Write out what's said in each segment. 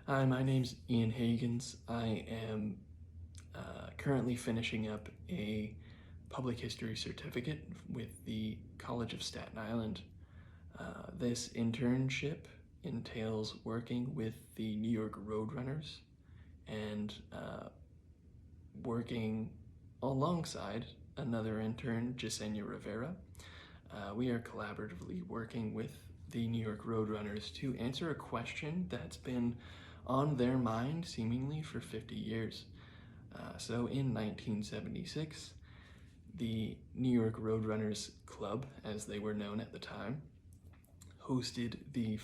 Hi, my name's Ian Hagens. I am currently finishing up a public history certificate with the College of Staten Island. This internship entails working with the New York Roadrunners and working alongside another intern, Yesenia Rivera. We are collaboratively working with the New York Roadrunners to answer a question that's been on their mind seemingly for 50 years. So in 1976, the New York Roadrunners Club, as they were known at the time, hosted the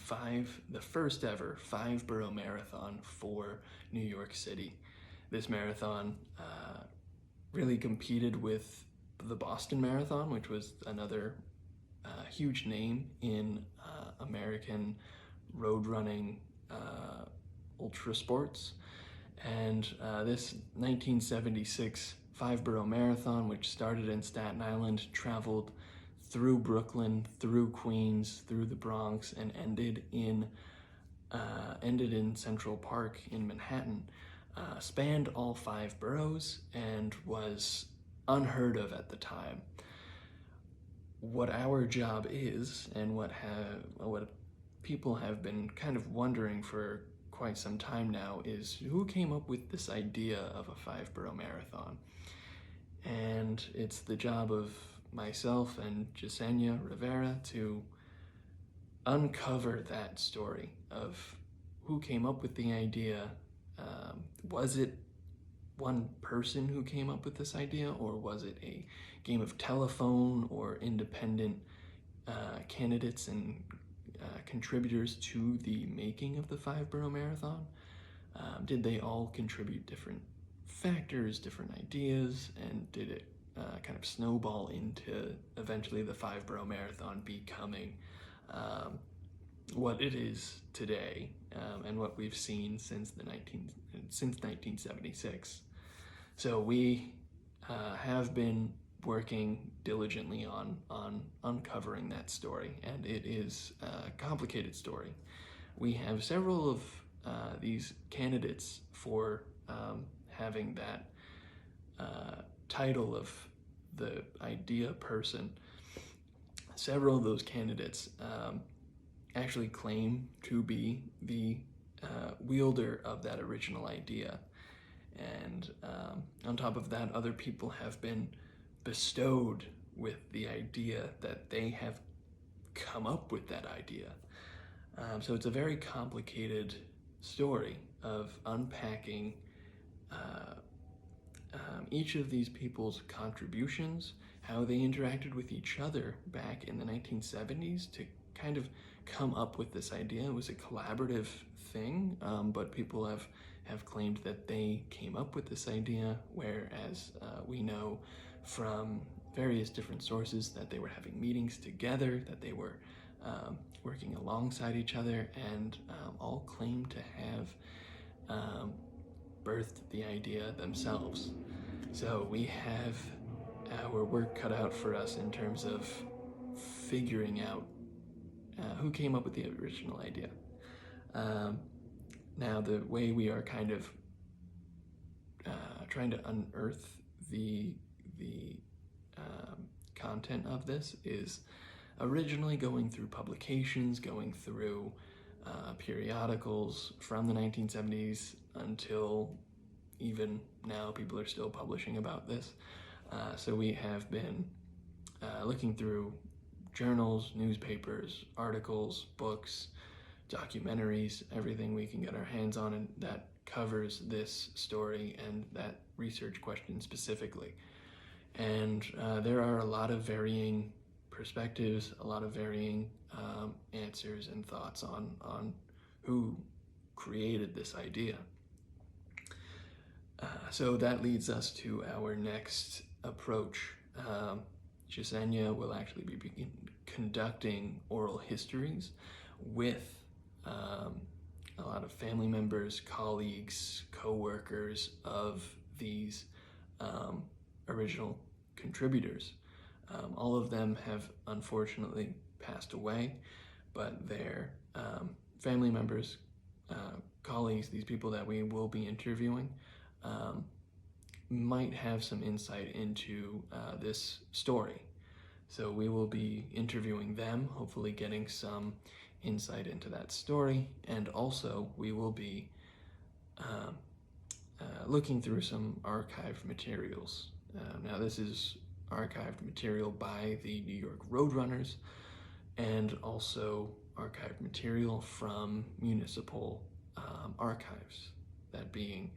first ever Five Borough Marathon for New York City. This marathon really competed with the Boston Marathon, which was another huge name in American road running ultra sports. And this 1976 Five Borough Marathon, which started in Staten Island, traveled through Brooklyn, through Queens, through the Bronx, and ended in Central Park in Manhattan, spanned all five boroughs, and was unheard of at the time. What our job is, and what people have been kind of wondering for quite some time now, is who came up with this idea of a Five Borough Marathon. And it's the job of myself and Yesenia Rivera to uncover that story of who came up with the idea. Was it one person who came up with this idea, or was it a game of telephone or independent candidates and contributors to the making of the Five Borough Marathon? Did they all contribute different factors, different ideas, and did it kind of snowball into eventually the Five Borough Marathon becoming what it is today, and what we've seen since 1976. So we have been working diligently on uncovering that story, and it is a complicated story. We have several of these candidates for having that title of the idea person. Several of those candidates actually claim to be the wielder of that original idea. And on top of that, other people have been bestowed with the idea that they have come up with that idea. So it's a very complicated story of unpacking each of these people's contributions, how they interacted with each other back in the 1970s to kind of come up with this idea. It was a collaborative thing, but people have claimed that they came up with this idea, whereas we know from various different sources that they were having meetings together, that they were working alongside each other, and all claim to have birthed the idea themselves. So we have our work cut out for us in terms of figuring out who came up with the original idea. Now, the way we are kind of trying to unearth the content of this is originally going through publications, going through periodicals from the 1970s until even now. People are still publishing about this. So we have been looking through journals, newspapers, articles, books, documentaries, everything we can get our hands on, and that covers this story and that research question specifically. And there are a lot of varying perspectives, a lot of varying answers and thoughts on who created this idea. So that leads us to our next approach. Yesenia will actually be conducting oral histories with a lot of family members, colleagues, co-workers of these original contributors. All of them have unfortunately passed away, but their family members, colleagues, these people that we will be interviewing, might have some insight into this story. So we will be interviewing them, hopefully getting some insight into that story, and also we will be looking through some archived materials. Now this is archived material by the New York Roadrunners, and also archived material from municipal archives, that being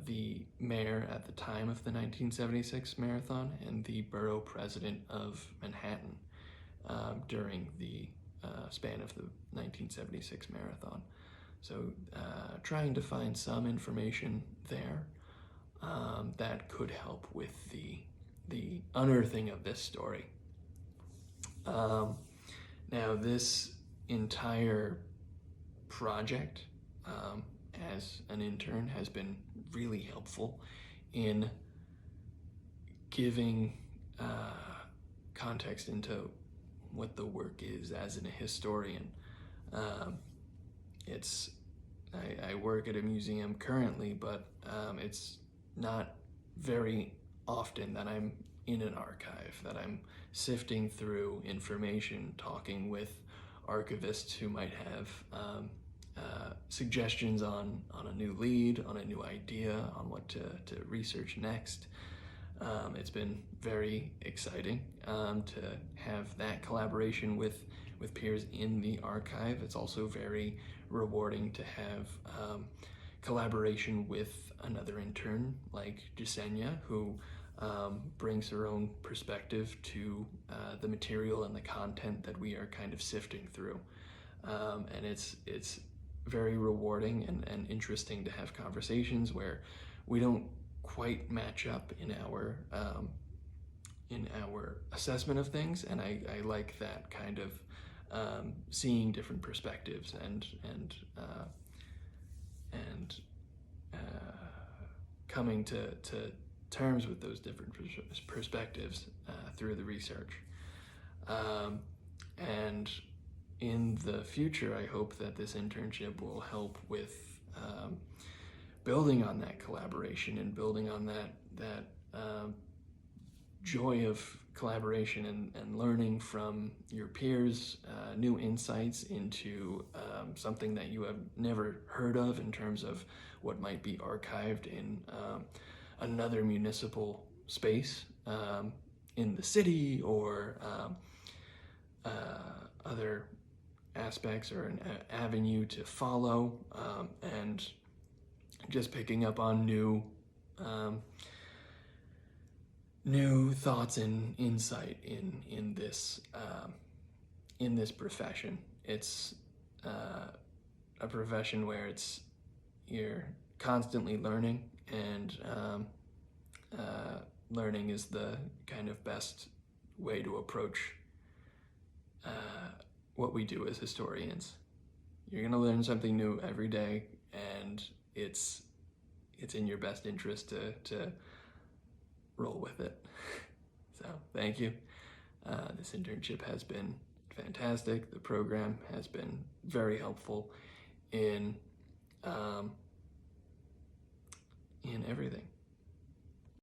the mayor at the time of the 1976 marathon and the borough president of Manhattan during the span of the 1976 marathon. So trying to find some information there that could help with the unearthing of this story. Now this entire project as an intern has been really helpful in giving context into what the work is as a historian. I work at a museum currently, but it's not very often that I'm in an archive, that I'm sifting through information, talking with archivists who might have suggestions on a new lead, on a new idea, on what to research next. It's been very exciting to have that collaboration with peers in the archive. It's also very rewarding to have collaboration with another intern like Yesenia, who brings her own perspective to the material and the content that we are kind of sifting through. And it's very rewarding and interesting to have conversations where we don't quite match up in our assessment of things, and I like that kind of seeing different perspectives and coming to terms with those different perspectives through the research. And in the future, I hope that this internship will help with building on that collaboration and building on that joy of collaboration and learning from your peers, new insights into something that you have never heard of in terms of what might be archived in another municipal space in the city, or other aspects or an avenue to follow, and just picking up on new thoughts and insight in this profession. It's a profession where you're constantly learning, and learning is the kind of best way to approach what we do as historians. You're gonna learn something new every day, and it's in your best interest to roll with it. So thank you. This internship has been fantastic. The program has been very helpful in everything.